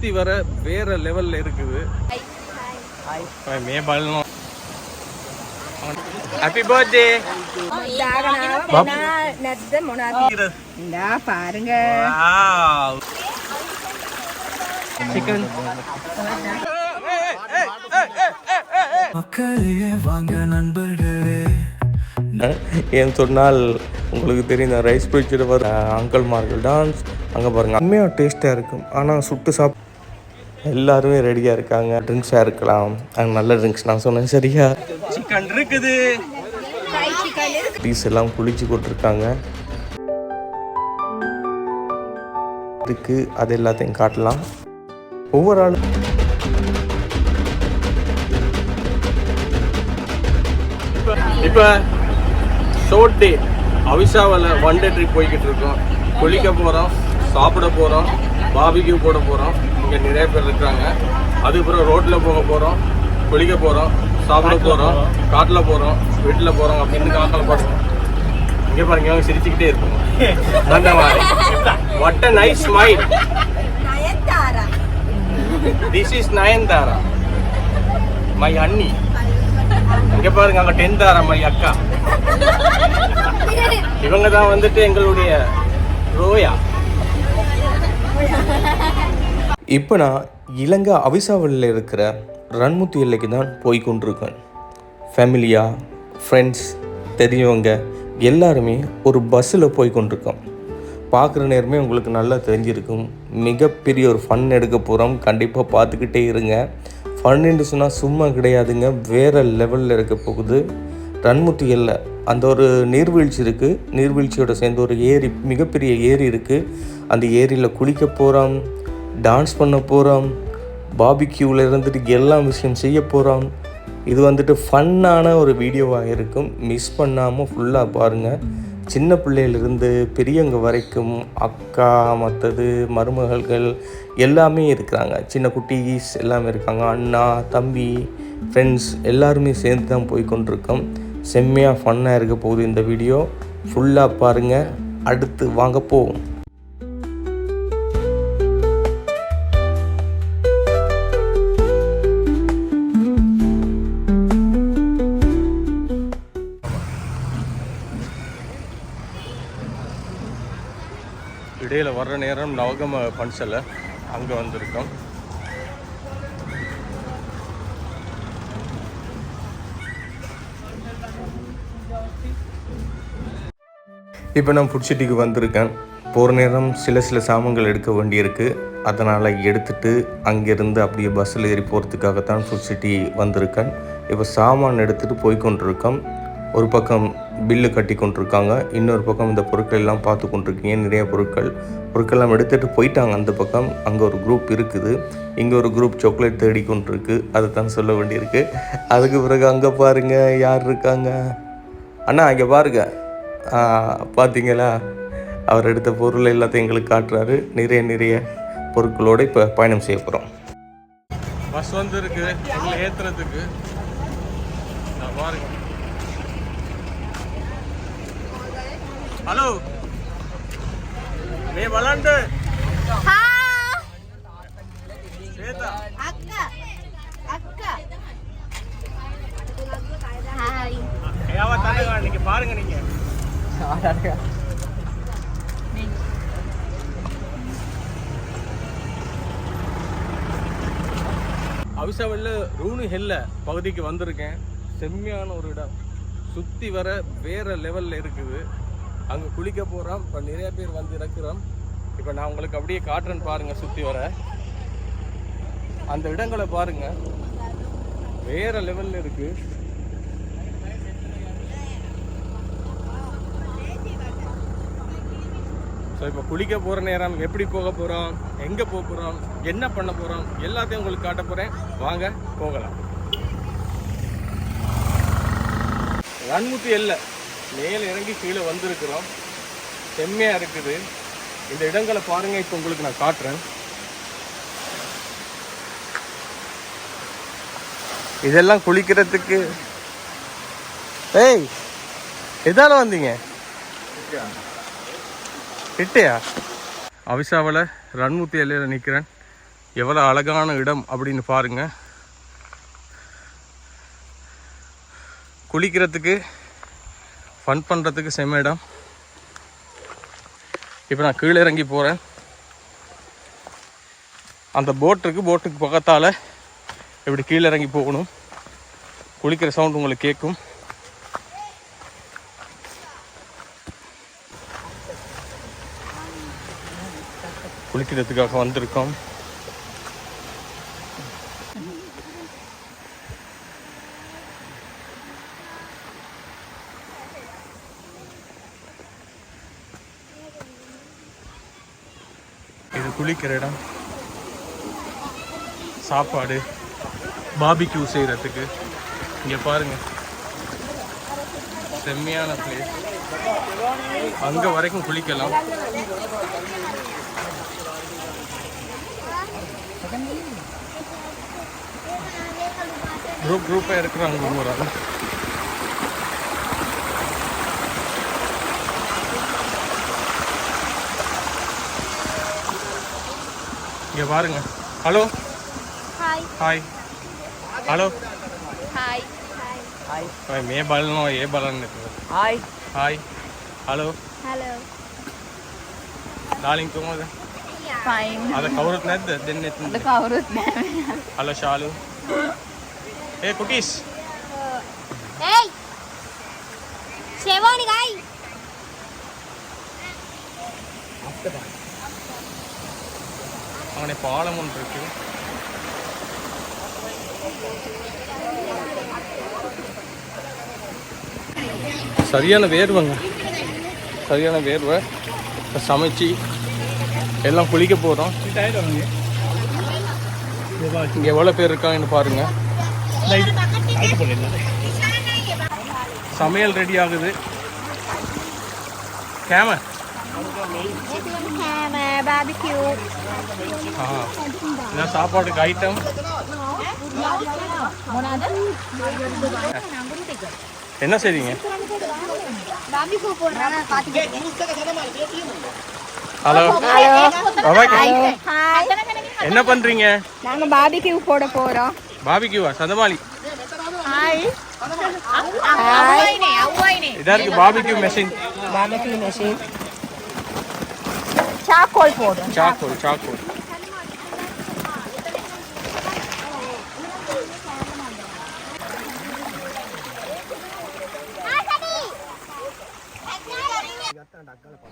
சுற்றி வர வேறு லெவலில் இருக்குது. மே பாலனும் ஹாப்பி பர்த்டே பாருங்க சிக்கன் மக்களே வாங்க நண்பர்களே. ஏன்னு சொன்னால் உங்களுக்கு தெரியும் ரைஸ் பிடிச்சிட்டு வர அங்கிள்மார்கள் டான்ஸ் அங்கே பாருங்கள் உண்மையாக டேஸ்ட்டாக இருக்கும். ஆனால் சுட்டு எல்லாருமே ரெடியாக இருக்காங்க. ட்ரிங்க்ஸாக இருக்கலாம், அங்கே நல்ல ட்ரிங்க்ஸ் நான் சொன்னேன் சரியா. சிக்கன் இருக்குது, பீஸ் எல்லாம் குளிச்சு கொட்டிருக்காங்க. இதுக்கு அது எல்லாத்தையும் காட்டலாம். ஒவ்வொரு ஆளும் இப்போ ஷோர்ட் டே அவிசாவில் 1 டே ட்ரிப் போய்கிட்டு இருக்கோம். குளிக்க போகிறோம், சாப்பிட போகிறோம், பாபிக்யூ போட போகிறோம். இங்கே நிறைய பேர் இருக்காங்க. அதுக்கப்புறம் ரோட்டில் போக போகிறோம், குளிக்க போகிறோம், சாப்பிட போகிறோம், காட்டில் போகிறோம், வீட்டில் போகிறோம் அப்படின்னு காட்டில் போகிறோம். இங்கே பாருங்க அவங்க சிரிச்சுக்கிட்டே இருக்கும். What a nice smile. This is Nayanthara, my அண்ணி. இங்கே பாருங்க அங்கே 10 தாரா மை அக்கா. இவங்க தான் வந்துட்டு எங்களுடைய ரோயா. இப்போ நான் இலங்கை அவிசாவலில் இருக்கிற ரன்முத்தி எல்லைக்கு தான் போய் கொண்டிருக்கேன். ஃபேமிலியாக ஃப்ரெண்ட்ஸ் தெரிஞ்சவங்க எல்லாருமே ஒரு பஸ்ஸில் போய் கொண்டிருக்கோம். பார்க்குற நேரமே உங்களுக்கு நல்லா தெரிஞ்சிருக்கும். மிகப்பெரிய ஒரு ஃபன் எடுக்க போகிறோம். கண்டிப்பாக பார்த்துக்கிட்டே இருங்க. ஃபன்னு சொன்னால் சும்மா கிடையாதுங்க, வேறு லெவலில் இருக்க போகுது. ரன்முத்தி எல்லை அந்த ஒரு நீர்வீழ்ச்சி இருக்குது. நீர்வீழ்ச்சியோட சேர்ந்து ஒரு ஏரி, மிகப்பெரிய ஏரி இருக்குது. அந்த ஏரியில் குளிக்க போகிறோம், டான்ஸ் பண்ண போகிறோம், பாபிக்யூவில் இருந்துட்டு எல்லா விஷயம் செய்ய போகிறோம். இது வந்துட்டு ஃபன்னான ஒரு வீடியோவாக இருக்கும். மிஸ் பண்ணாமல் ஃபுல்லாக பாருங்கள். சின்ன பிள்ளையிலிருந்து பெரியவங்க வரைக்கும் அக்கா மற்றது மருமகள்கள் எல்லாமே இருக்கிறாங்க. சின்ன குட்டீஸ் எல்லாமே இருக்காங்க. அண்ணா தம்பி ஃப்ரெண்ட்ஸ் எல்லாருமே சேர்ந்து தான் போய் கொண்டிருக்கோம். செம்மையாக ஃபன்னாக இருக்க போகுது இந்த வீடியோ. ஃபுல்லாக பாருங்கள். அடுத்து வாங்க போவோம். இடையில் வர்ற நேரம் நவகம பன்சலை அங்கே வந்திருக்கோம். இப்போ நான் ஃபுட் சிட்டிக்கு வந்திருக்கேன். போகிற நேரம் சில சாமான்கள் எடுக்க வேண்டியிருக்கு. அதனால் எடுத்துகிட்டு அங்கேருந்து அப்படியே பஸ்ஸில் ஏறி போகிறதுக்காகத்தான் ஃபுட் சிட்டி வந்திருக்கேன். இப்போ சாமான் எடுத்துகிட்டு போய் கொண்டிருக்கோம். ஒரு பக்கம் பில்லு கட்டி கொண்டிருக்காங்க, இன்னொரு பக்கம் இந்த பொருட்கள் எல்லாம் பார்த்து கொண்டிருக்கீங்க. நிறைய பொருட்கள்லாம் எடுத்துகிட்டு போயிட்டாங்க அந்த பக்கம். அங்கே ஒரு குரூப் இருக்குது, இங்கே ஒரு குரூப் சாக்லேட் தேடி கொண்டிருக்கு. அதை தான் சொல்ல வேண்டியிருக்கு. அதுக்கு பிறகு அங்கே பாருங்கள் யார் இருக்காங்க. அண்ணா இங்கே பாருங்க, பார்த்தீங்களா அவர் எடுத்த பொருள் எல்லாத்தையும் எங்களுக்கு காட்டுறாரு. நிறைய பொருட்களோடு இப்போ பயணம் செய்ய போகிறோம். பஸ் வந்துருக்கு எங்களை ஏற்றுறதுக்கு. பாருங்க. ஹலோ மே வளண்டு ஸ்வேதா அக்கா ஹாய் ஏவா தானங்க நீங்க பாருங்க. நீங்க அவிசாவல்ல ரூனு ஹெல்ல பகுதிக்கு வந்திருக்கேன். செம்மையான ஒரு இடம், சுற்றி வர வேறு லெவலில் இருக்குது. அங்கே குளிக்க போகிறோம். இப்போ நிறைய பேர் வந்து இறக்குறோம். இப்போ நான் உங்களுக்கு அப்படியே காட்டுறேன்னு பாருங்கள். சுற்றி வர அந்த இடங்களை பாருங்கள், வேறு லெவலில் இருக்குது. ஸோ இப்போ குளிக்க போகிற நேரம், எப்படி போக போகிறோம், எங்கே போக போகிறோம், என்ன பண்ண போகிறோம் எல்லாத்தையும் உங்களுக்கு காட்ட போகிறேன். வாங்க போகலாம். ரன்முத்தி எல்லை மேலே இறங்கி கீழே வந்திருக்கிறோம். செம்மையாக இருக்குது. இந்த இடங்களை பாருங்கள். இப்போ உங்களுக்கு நான் காட்டுறேன். இதெல்லாம் குளிக்கிறதுக்கு. ஏய் எதால வந்தீங்க? கிட்டையா? அவிசாவில் ரன்முத்தி எல்லையில் நிற்கிறேன். எவ்வளோ அழகான இடம் அப்படின்னு பாருங்க. குளிக்கிறதுக்கு ஃபன் பண்ணுறதுக்கு செம்ம இடம். இப்போ நான் கீழே இறங்கி போகிறேன். அந்த போட்டுக்கு பக்கத்தால் இப்படி கீழே இறங்கி போகணும். குளிக்கிற சவுண்ட் உங்களுக்கு கேட்கும். குளிக்கிறதுக்காக வந்திருக்கோம். இது குளிக்கிற இடம். சாப்பாடு பார்பிக்யூ செய்கிறதுக்கு இங்கே பாருங்க, செம்மையான பிளேஸ். அங்கே வரைக்கும் குளிக்கலாம். குரூப்பாக இருக்கிறாங்க ஊராக. இங்கே பாருங்க. ஹலோ हाय हाय हेलो हाय हाय मैं बालन ये बालन हाय हाय हेलो हेलो डार्लिंग तुम फाइन ada kawrut නැද්ද දෙන්නෙත් අද කවුරුත් නැහැ hello shalu hey cookies hey शेवानी गाई அவனே பாலம் ஒன்று இருக்கு. சரியான வேர்வைங்க, சரியான வேர்வை. சமைச்சு எல்லாம் குளிக்க போகிறோம். இங்கே எவ்வளோ பேர் இருக்காங்கன்னு பாருங்க. சமையல் ரெடி ஆகுது. கேம बारबेक्यू இதான் சாப்பாடுக்கு ஐட்டம். என்ன செய்றீங்க? बारबेक्यू போடுறாங்க பாத்துக்கிட்டீங்க. ஹலோ ஹாய் என்ன பண்றீங்க? நாங்க பார்பிக்யூ போட போறோம். பாபிக்யூவா? சந்தமாலி ஹாய் இதா இருக்கு barbecue machine. Barbecue machine charcoal போடுறோம். சாக்கோல்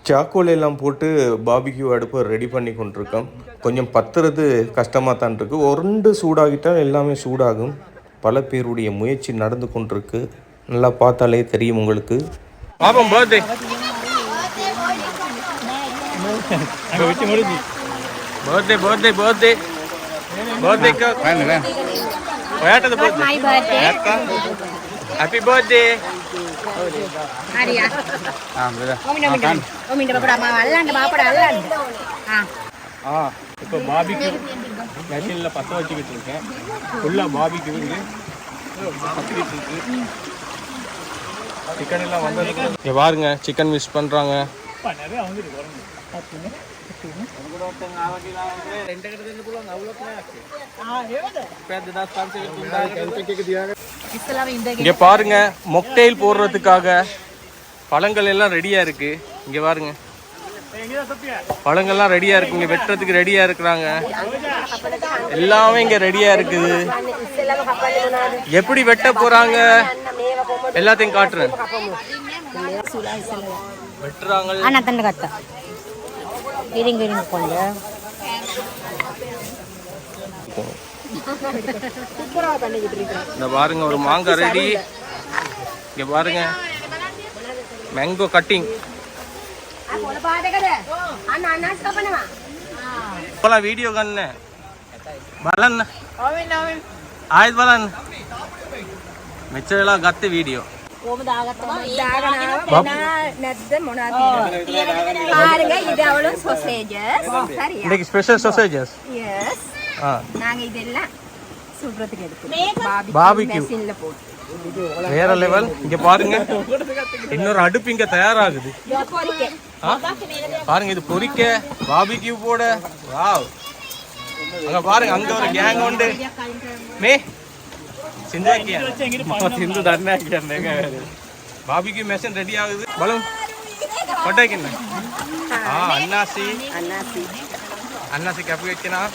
சாக்கோல் எல்லாம் போட்டு பாபிக்யூ அடுப்பை ரெடி பண்ணி கொண்டிருக்கோம். கொஞ்சம் பத்துறது கஷ்டமாக தான் இருக்குது. ஒருண்டு சூடாகிட்டால் எல்லாமே சூடாகும். பல பேருடைய முயற்சி நடந்து கொண்டிருக்கு. நல்லா பார்த்தாலே தெரியும் உங்களுக்கு. பாப்போம் birthday birthday birthday birthday birthday ඔයාටද birthday? my birthday happy birthday. හරියා ඔමින්ද බබඩා මම අල්ලන්න බාපඩ අල්ලන්න இப்போ பாபிக்யூ மெஷினில் பற்ற வச்சுக்கிட்டு இருக்கேன். ஃபுல்லாக பாபிக்யூ இருக்கு, பத்திரிட்டு இருக்கு. சிக்கன் எல்லாம் வந்ததுக்கு இங்கே பாருங்க, சிக்கன் மிஸ் பண்ணுறாங்க. இங்க பாருங்க, மொக்டெயில் போடுறதுக்காக பழங்கள் எல்லாம் ரெடியா இருக்கு. இங்க பாருங்க, பழங்கள்லாம் ரெடியா இருக்கு. இங்க வெட்டுறதுக்கு ரெடியா இருக்கிறாங்க. எல்லாமே இங்க ரெடியா இருக்குது. எப்படி வெட்ட போறாங்க எல்லாத்தையும் காட்டுறேன். வெட்டுறாங்க. அண்ணா தண்ணி கட்ட இருங்க இருங்க கொஞ்சம். இந்த பாருங்க, ஒரு மாங்காய் ரெடி. இங்க பாருங்க, மேங்கோ கட்டிங். இப்போலாம் வீடியோ கண்ணு බලන්න ආයෙත් බලන්න මෙච්චර වෙලා ගත්ත වීඩියෝ කොහොම දාගත්තම දාගනවා නැද්ද මොනවද பாருங்க இது அவளோ sausages சரியா இன்னைக்கு ஸ்பெஷல் sausages எஸ் நாங்க இதெல்லாம் சுடுறதுக்கு எடுத்து பாபிக்யூ மெஷின்ல போட்டு வேற லெவல். இங்க பாருங்க, இன்னொரு அடுப்பு இங்க தயாராகுது. பாருங்க, இது பொரிக்க பாபிக்யூ போட. வாவ், அங்க பாருங்க அங்க ஒரு கேங் உண்டு மே சிந்தாக்கியா சிந்து தண்ணாக்கியா பாபிக்கு மெஷின் ரெடி ஆகுது பலம் கொட்டாய்க்கு அன்னாசி கப்பு வைக்கணும்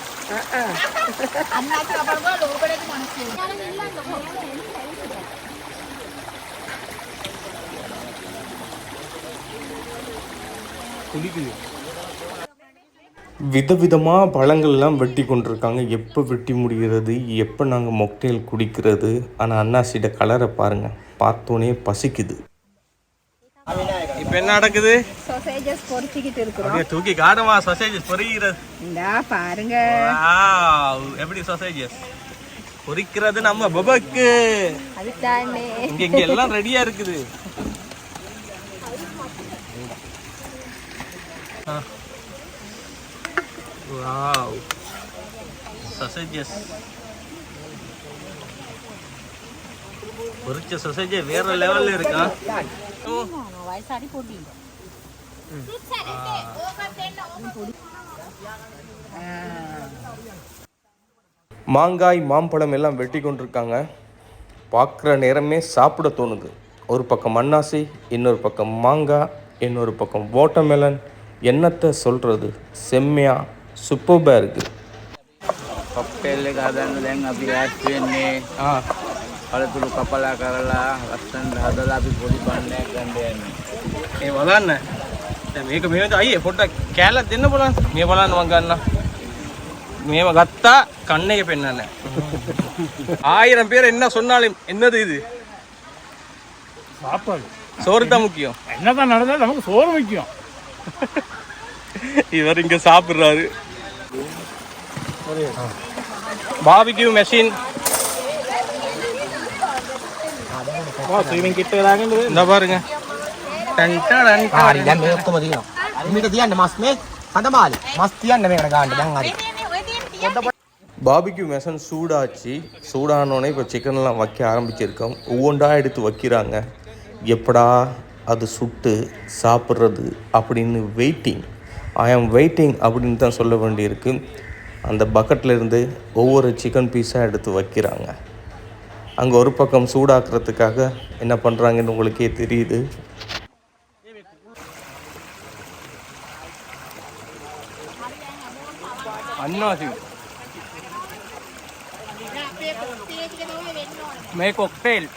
விதவிதமாக பழங்கள்லாம் வெட்டி கொண்டிருக்காங்க. எப்போ வெட்டி முடிகிறது, எப்போ நாங்கள் மொக்டெயில் குடிக்கிறது. ஆனால் அன்னாசியோட கலரை பாருங்கள், பார்த்தோன்னே பசிக்குது. இப்போ என்ன நடக்குது? சாசேஜஸ் பொரிச்சிக்கிட்டு இருக்கிறோம். அப்படியே தூக்கி காட்டுமா சாசேஜஸ் பொரிக்கிறது. இந்தா பாருங்க. எப்படி சாசேஜஸ் பொரிக்கிறது நம்ம பபக்கு. அதுதானே இங்க எல்லாம் ரெடியா இருக்குது. வாவ் சாசேஜஸ் பொரிச்ச சாசேஜ் வேற லெவல்ல இருக்கா. வயசாடி போட்டி மாங்காய் மாம்பழம் எல்லாம் வெட்டி கொண்டிருக்காங்க. பார்க்குற நேரமே சாப்பிட தோணுது. ஒரு பக்கம் அன்னாசி, இன்னொரு பக்கம் மாங்காய், இன்னொரு பக்கம் வாட்டர்மெலன். என்னத்தை சொல்கிறது, செம்மையாக சூப்பராக இருக்குது. කොක්ටේල් එක හදන්න දැන් අපි ඈත් වෙන්නේ පළතුරු කපලා කරලා ලස්සනට හදලා අපි පොඩි බණ්ඩයක් ගන්න යන්නේ. ඒ බලන්න. දැන් මේක මෙහෙමද අයියේ පොඩ්ඩක් කෑල්ලක් දෙන්න බලන්න. මේ බලන්න මං ගන්න. මේව ගත්තා කන්න එක පෙන්නන්නේ. 1000 பேர் என்ன சொன்னாலும் என்னது இது? சாப்பாடு சோறு தான் முக்கியம். என்னதான் நடந்தாலும் நமக்கு சோறு முக்கியம். இவர் இங்க சாப்பிடுறாரு. பாபிக்யூ மெஷின் ස්විමින් කිට් එක දාගෙන இந்த பாருங்க. டன் டன் හරි දැන් මේ ඔක්කොම තියෙනවා. මේක තියන්න මස් මේ හඳමාලි. මස් තියන්න මේකට ගන්න දැන් හරි. Barbecue machine சூடாச்சு. சூடானோடனே இப்போ சிக்கன்லாம் வைக்க ஆரம்பிச்சிருக்கோம். ஒவ்வொன்றா எடுத்து வைக்கிறாங்க. எப்படா அது சுட்டு சாப்பிட்றது அப்படின்னு வெயிட்டிங். ஐ ஆம் வெயிட்டிங் அப்படின்னு தான் சொல்ல வேண்டியிருக்கு. அந்த பக்கெட்டில் இருந்து ஒவ்வொரு சிக்கன் பீஸாக எடுத்து வைக்கிறாங்க. அங்கே ஒரு பக்கம் சூடாக்குறதுக்காக என்ன பண்ணுறாங்கன்னு உங்களுக்கே தெரியுது. அன்னாசி மே கொக்டெயில்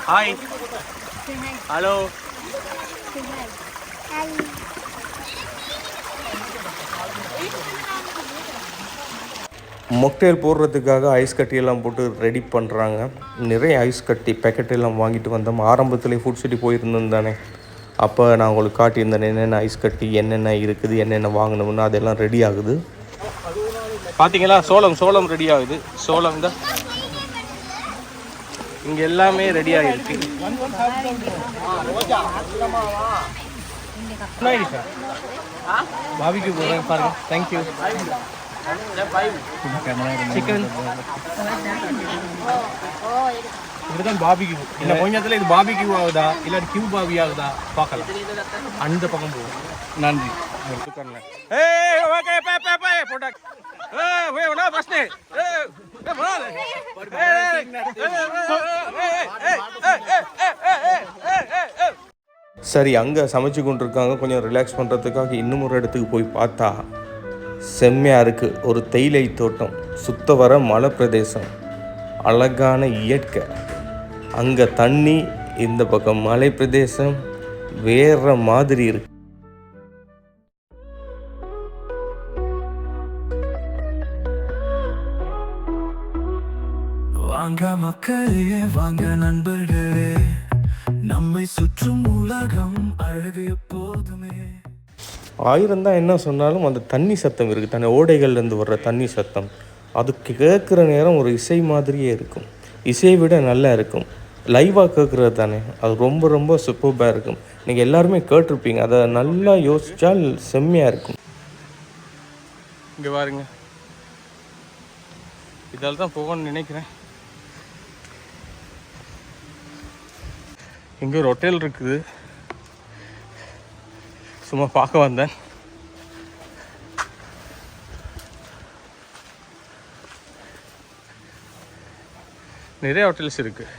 ஹாய் ஹலோ மொக்டெயில் போடுறதுக்காக ஐஸ் கட்டியெல்லாம் போட்டு ரெடி பண்ணுறாங்க. நிறைய ஐஸ் கட்டி பேக்கெட்டெல்லாம் வாங்கிட்டு வந்தோம். ஆரம்பத்துலேயே ஃபுட் சிட்டி போயிருந்தோம் தானே, அப்போ நான் உங்களுக்கு காட்டியிருந்தேன் என்னென்ன ஐஸ் கட்டி என்னென்ன இருக்குது, என்னென்ன வாங்கணும்னு. அதெல்லாம் ரெடி ஆகுது. பார்த்தீங்களா, சோளம் ரெடி ஆகுது. சோளம் தான் இங்கே எல்லாமே ரெடி ஆகிருக்கு. பாபிக்கு போகிறேன் பாருங்க. தேங்க்யூ. சிக்கன் இதுதான் பாபிக்யூ. இந்த கொஞ்சத்தில் இது பாபிக்யூ ஆகுதா இல்லாட்டி கியூ பாபி ஆகுதா பார்க்கலாம். அந்த பக்கம் போகும். நன்றி. சரி, அங்கே சமைச்சு கொண்டிருக்காங்க. கொஞ்சம் ரிலாக்ஸ் பண்ணுறதுக்காக இன்னும் ஒரு இடத்துக்கு போய் பார்த்தா செம்மையாக இருக்குது. ஒரு தேயிலை தோட்டம், சுத்த வர மலை பிரதேசம், அழகான இயற்கை. அங்கே தண்ணி, இந்த பக்கம் மலை பிரதேசம், வேற மாதிரி இருக்கு. வாங்க மக்களே, வாங்க நண்பர்களே, நம்மை சுற்றும் உலகம் அழகு எப்போதுமே. 1000 தான் என்ன சொன்னாலும் அந்த தண்ணி சத்தம் இருக்குது தானே, ஓடைகள்லேருந்து வர்ற தண்ணி சத்தம், அது கேட்குற நேரம் ஒரு இசை மாதிரியே இருக்கும். இசையை விட நல்லா இருக்கும். லைவாக கேட்குறது தானே, அது ரொம்ப ரொம்ப சூப்பராக இருக்கும். நீங்கள் எல்லாருமே கேட்டிருப்பீங்க, அதை நல்லா யோசித்தால் செம்மையாக இருக்கும். இங்கே பாருங்க, இதால் தான் போகணும்னு நினைக்கிறேன். இங்கே ஒரு ஹோட்டல் இருக்குது, சும்மா பார்க்க வந்தேன். நிறைய ஹோட்டல்ஸ் இருக்குது.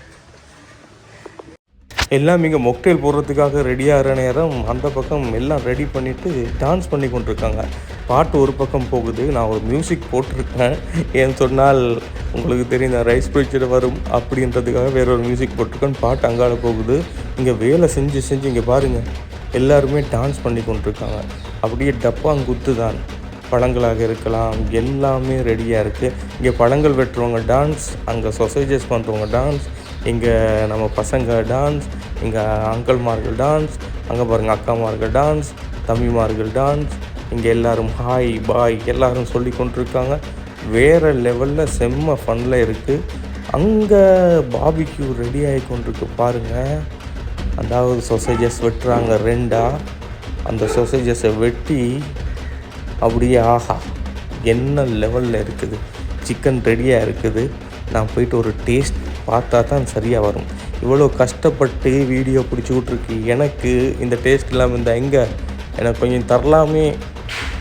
எல்லாம் இங்கே மொக்டெயில் போடுறதுக்காக ரெடியாகிற நேரம் அந்த பக்கம் எல்லாம் ரெடி பண்ணிவிட்டு டான்ஸ் பண்ணி கொண்டிருக்காங்க. பாட்டு ஒரு பக்கம் போகுது, நான் ஒரு மியூசிக் போட்டிருக்கேன். ஏன்னு சொன்னால் உங்களுக்கு தெரியும், இந்த ரைஸ் பிரிட்ஜில் வரும் அப்படின்றதுக்காக வேற ஒரு மியூசிக் போட்டிருக்கேன். பாட்டு அங்கால போகுது. இங்கே வேலை செஞ்சு இங்கே பாருங்கள், எல்லாருமே டான்ஸ் பண்ணி கொண்டிருக்காங்க. அப்படியே டப்பாங்குத்து தான், பழங்களாக இருக்கலாம், எல்லாமே ரெடியாக இருக்குது. இங்கே பழங்கள் வெட்டுறவங்க டான்ஸ், அங்கே சொசைஜஸ் பண்ணுறவங்க டான்ஸ், இங்கே நம்ம பசங்க டான்ஸ், இங்கே அங்கிள்மார்கள் டான்ஸ், அங்கே பாருங்கள் அக்காமார்கள் டான்ஸ், தம்பிமார்கள் டான்ஸ். இங்கே எல்லோரும் ஹாய் பாய் எல்லோரும் சொல்லி கொண்டிருக்காங்க. வேறு லெவலில் செம்ம ஃபனில் இருக்குது. அங்கே பாபிக்யூ ரெடி ஆகி கொண்டிருக்கு பாருங்கள். அதாவது சொசைஜஸ் வெட்டுறாங்க ரெண்டாக. அந்த சொசைஜஸை வெட்டி அப்படியே ஆஹா என்ன லெவலில் இருக்குது. சிக்கன் ரெடியாக இருக்குது. நான் போயிட்டு ஒரு டேஸ்ட் பார்த்தா தான் சரியாக வரும். இவ்வளோ கஷ்டப்பட்டு வீடியோ பிடிச்சி விட்ருக்கு, எனக்கு இந்த டேஸ்ட் இல்லாமல் இருந்தால் எங்கே எனக்கு கொஞ்சம் தரலாமே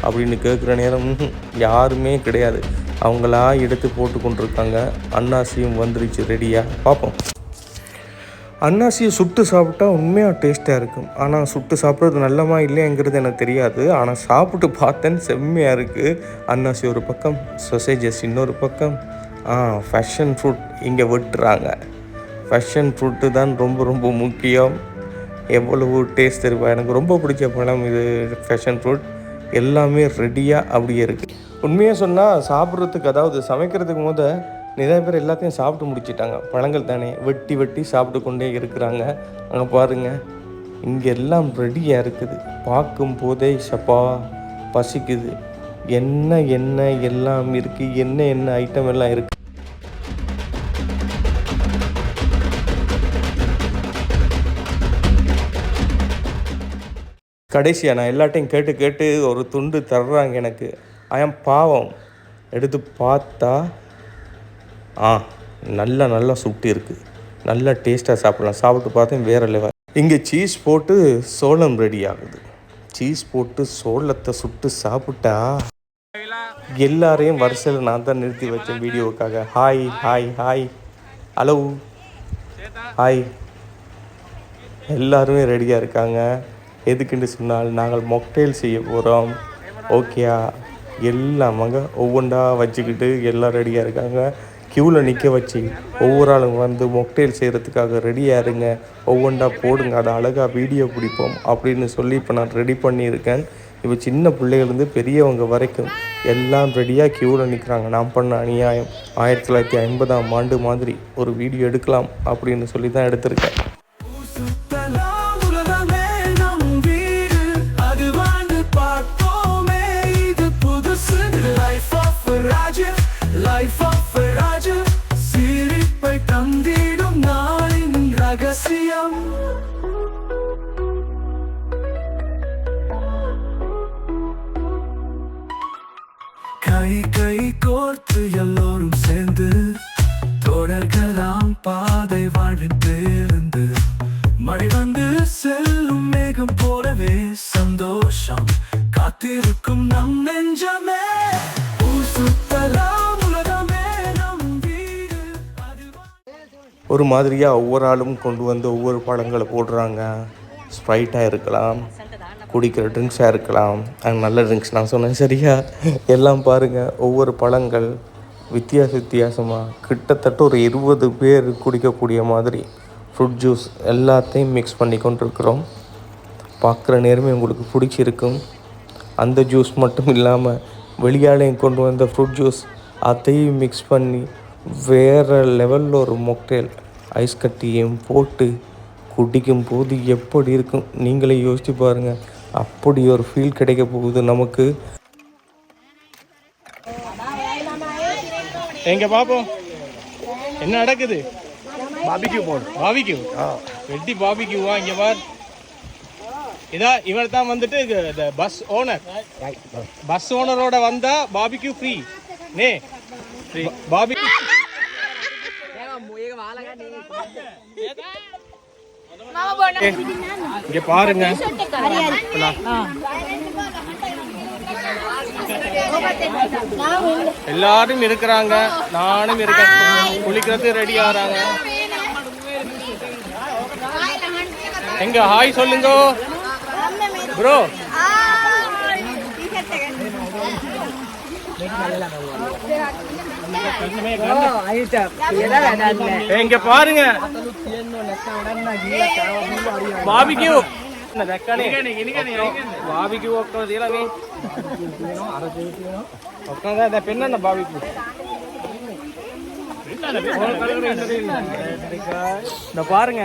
அப்படின்னு கேட்குற நேரம் யாருமே கிடையாது. அவங்களா எடுத்து போட்டு கொண்டிருக்காங்க. அன்னாசியும் வந்துருச்சு ரெடியாக. பார்ப்போம். அன்னாசியை சுட்டு சாப்பிட்டா உண்மையாக டேஸ்ட்டாக இருக்கும். ஆனால் சுட்டு சாப்பிட்றது நல்லமா இல்லையாங்கிறது எனக்கு தெரியாது. ஆனால் சாப்பிட்டு பார்த்தேன்னு செம்மையாக இருக்குது. அன்னாசி ஒரு பக்கம், சொசேஜஸ் இன்னொரு பக்கம். ஃபேஷன் ஃப்ரூட் இங்கே வெட்டுறாங்க. ஃபேஷன் ஃப்ரூட்டு தான் ரொம்ப ரொம்ப முக்கியம். எவ்வளவு டேஸ்ட் தெரியுமா, எனக்கு ரொம்ப பிடிச்ச பழம் இது ஃபேஷன் ஃப்ரூட். எல்லாமே ரெடியாக அப்படியே இருக்குது. உண்மையாக சொன்னால் சாப்பிட்றதுக்கு, அதாவது சமைக்கிறதுக்கு நிறைய பேர் எல்லாத்தையும் சாப்பிட்டு முடிச்சிட்டாங்க. பழங்கள் தானே, வெட்டி வெட்டி சாப்பிட்டு கொண்டே இருக்கிறாங்க. அங்கே பாருங்கள், இங்கே எல்லாம் ரெடியாக இருக்குது. பார்க்கும் போதே சப்பா பசிக்குது. என்ன எல்லாம் இருக்குது, என்ன ஐட்டம் எல்லாம் இருக்குது. கடைசியாக நான் எல்லாட்டையும் கேட்டு ஒரு துண்டு தர்றாங்க எனக்கு. பாவம் எடுத்து பார்த்தா நல்லா சுட்டு இருக்குது. நல்லா டேஸ்ட்டாக சாப்பிட்லாம். சாப்பிட்டு பார்த்தேன் வேறு லெவல். இங்கே சீஸ் போட்டு சோளம் ரெடி ஆகுது. சீஸ் போட்டு சோளத்தை சுட்டு சாப்பிட்டா எல்லாரையும் வரிசையில் நான் தான் நிறுத்தி வச்சேன் வீடியோவுக்காக. Hi hi hi hello hi. எல்லாருமே ரெடியாக இருக்காங்க. எதுக்குன்னு சொன்னால் நாங்கள் மொக்டெயில் செய்ய போகிறோம். ஓகேயா, எல்லாம் ஒவ்வொன்றா வச்சுக்கிட்டு எல்லாம் ரெடியாக இருக்காங்க. க்யூவில் நிற்க வச்சு ஒவ்வொரு ஆளுங்க வந்து மொக்டெயில் செய்கிறதுக்காக ரெடியாக இருங்க, ஒவ்வொன்றா போடுங்க, அதை அழகாக வீடியோ பிடிப்போம் அப்படின்னு சொல்லி இப்போ நான் ரெடி பண்ணியிருக்கேன். இப்போ சின்ன பிள்ளைகள்லேருந்து பெரியவங்க வரைக்கும் எல்லாம் ரெடியாக க்யூவில் நிற்கிறாங்க. நான் பண்ண அநியாயம் 1950ஆம் ஆண்டு மாதிரி ஒரு வீடியோ எடுக்கலாம் அப்படின்னு சொல்லி தான் எடுத்திருக்கேன். கை கோர்த்து எல்லோரும் சேர்ந்து தொடர்கலாம் பாதை வாழ்வின் பேருந்து. மழை வந்து செல்லும் மேகம் போலவே சந்தோஷம் காத்திருக்கும் நம் நெஞ்சமே. ஒரு மாதிரியாக ஒவ்வொரு ஆளும் கொண்டு வந்து ஒவ்வொரு பழங்களை போடுறாங்க. ஸ்ப்ரைட்டாக இருக்கலாம், குடிக்கிற ட்ரிங்க்ஸாக இருக்கலாம், நல்ல ட்ரிங்க்ஸ் நான் சொன்னேன் சரியா. எல்லாம் பாருங்கள், ஒவ்வொரு பழங்கள் வித்தியாசமாக கிட்டத்தட்ட ஒரு 20 பேர் குடிக்கக்கூடிய மாதிரி ஃப்ரூட் ஜூஸ் எல்லாத்தையும் மிக்ஸ் பண்ணி கொண்டிருக்கிறோம். பார்க்குற நேரமே உங்களுக்கு பிடிச்சிருக்கும். அந்த ஜூஸ் மட்டும் இல்லாமல் வெளியாலையும் கொண்டு வந்த ஃப்ரூட் ஜூஸ் அதையும் மிக்ஸ் பண்ணி வேறு லெவலில் ஒரு மொக்டெயில் ஐஸ் கட்டியும் போட்டு குடிக்கும் போது எப்படி இருக்கும் நீங்களே யோசித்து பாருங்கள். அப்படி ஒரு ஃபீல் கிடைக்க போகுது நமக்கு. எங்க பாப்போம் என்ன நடக்குது. பாபிக்யூ போடு பாபிக்யூ வெட்டி பாபிக்யூவா இங்க பார் இதான் இவர் தான் வந்துட்டு பஸ் ஓனர் பஸ் ஓனரோட வந்தா பாபிக்யூ ஃப்ரீ நே பாபிக்யூ இங்க பாருங்க எல்லாரும் இருக்கிறாங்க நானும் இருக்கேன் குளிக்கிறது ரெடி ஆறாங்க எங்க ஹாய் சொல்லுங்க ப்ரோ இங்க பாருங்க பாபிக்யூ బాబీకి ఒక్క తీలవి ఒక్క పెన్న బాబీకి இந்த பாருங்க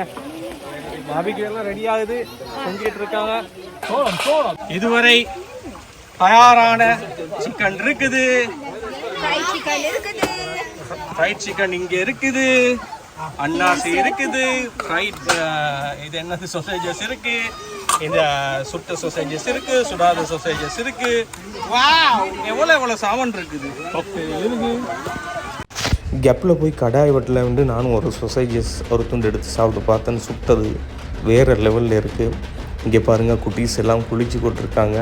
பாபிக்கு எல்லாம் ரெடி ஆகுது செஞ்சுக்கிட்டு இருக்காங்க இதுவரை தயாரான சிக்கன் இருக்குது ஃப்ரைட் சிக்கன் இங்க இருக்குது அன்னாசி இருக்குது ஃப்ரைட் இது என்னது சொசேஜஸ் இருக்கு இந்த சுட்ட சொசேஜஸ் இருக்கு சுடாத சொசேஜஸ் இருக்கு வாவ் எவ்வளவு சாமான் இருக்குது கேப்பில் போய் கடாய் வட்டில் வந்து நானும் ஒரு சொசைஜஸ் ஒரு துண்டு எடுத்து சாப்பிட்டு பார்த்தேன்னு சுட்டது வேறு லெவலில் இருக்குது இங்கே பாருங்கள் குட்டீஸ் எல்லாம் குளிச்சு கொண்டிருக்காங்க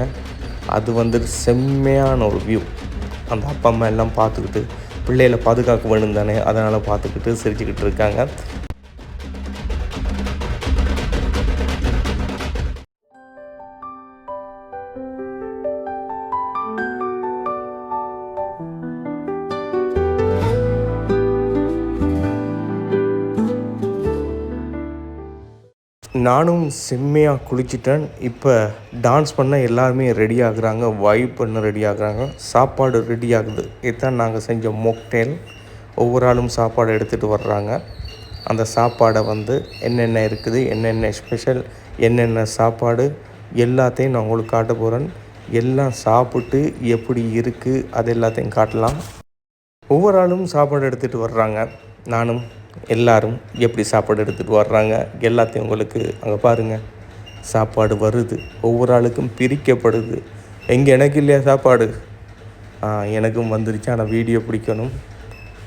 அது வந்து செம்மையான ஒரு வியூ அந்த அப்பா அம்மா எல்லாம் பார்த்துக்கிட்டு பிள்ளைகளை பாதுகாக்க வேணும் தானே அதனால் பார்த்துக்கிட்டு சிரிச்சுக்கிட்டு இருக்காங்க நானும் செம்மையாக குளிச்சிட்டேன் இப்போ டான்ஸ் பண்ண எல்லாருமே ரெடி ஆகுறாங்க வைப் பண்ண ரெடி ஆகுறாங்க சாப்பாடு ரெடி ஆகுது இதுதான் நாங்கள் செஞ்ச மொக்டேல் ஒவ்வொரு ஆளும் சாப்பாடு எடுத்துகிட்டு வர்றாங்க அந்த சாப்பாடை வந்து என்னென்ன இருக்குது என்னென்ன ஸ்பெஷல் என்னென்ன சாப்பாடு எல்லாத்தையும் நான் உங்களுக்கு காட்ட போகிறேன் எல்லாம் சாப்பிட்டு எப்படி இருக்குது அது எல்லாத்தையும் காட்டலாம் ஒவ்வொரு ஆளும் சாப்பாடு எடுத்துகிட்டு வர்றாங்க நானும் எல்லாரும் எப்படி சாப்பாடு எடுத்துகிட்டு வர்றாங்க எல்லாத்தையும் உங்களுக்கு அங்கே பாருங்கள் சாப்பாடு வருது ஒவ்வொரு ஆளுக்கும் பிரிக்கப்படுது எங்கே எனக்கு இல்லையா சாப்பாடு எனக்கும் வந்துருச்சு ஆனால் வீடியோ பிடிக்கணும்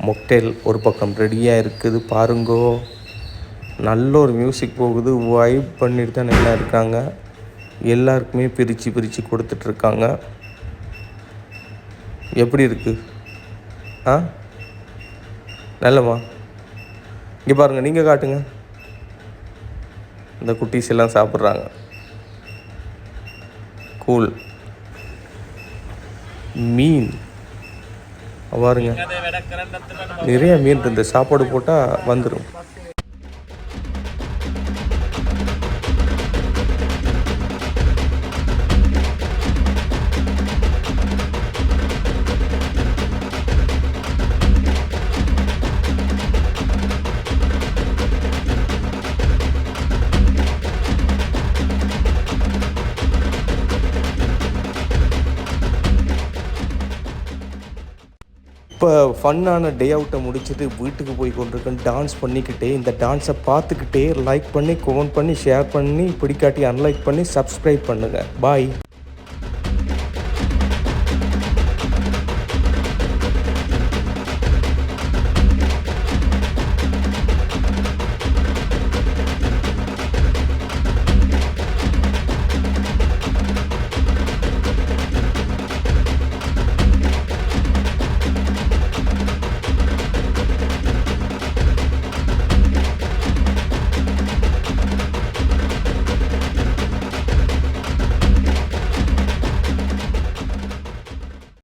மொக்டேல் ஒரு பக்கம் ரெடியாக இருக்குது பாருங்கோ நல்ல ஒரு மியூசிக் போகுது வைப் பண்ணிட்டு தான் நல்லா இருக்காங்க எல்லாருக்குமே பிரித்து கொடுத்துட்ருக்காங்க எப்படி இருக்குது நல்லம்மா இங்கே பாருங்கள் நீங்கள் காட்டுங்க இந்த குட்டீஸ் எல்லாம் சாப்பிட்றாங்க கூல் மீன் பாருங்க நிறைய மீன் இந்த சாப்பாடு போட்டால் வந்துடும் இப்போ ஃபன்னான டே அவுட்டை முடிச்சுட்டு வீட்டுக்கு போய் கொண்டிருக்கேன் டான்ஸ் பண்ணிக்கிட்டே இந்த டான்ஸை பார்த்துக்கிட்டே லைக் பண்ணி கமெண்ட் பண்ணி ஷேர் பண்ணி பிடிக்காட்டி அன்லைக் பண்ணி சப்ஸ்கிரைப் பண்ணுங்கள் பாய்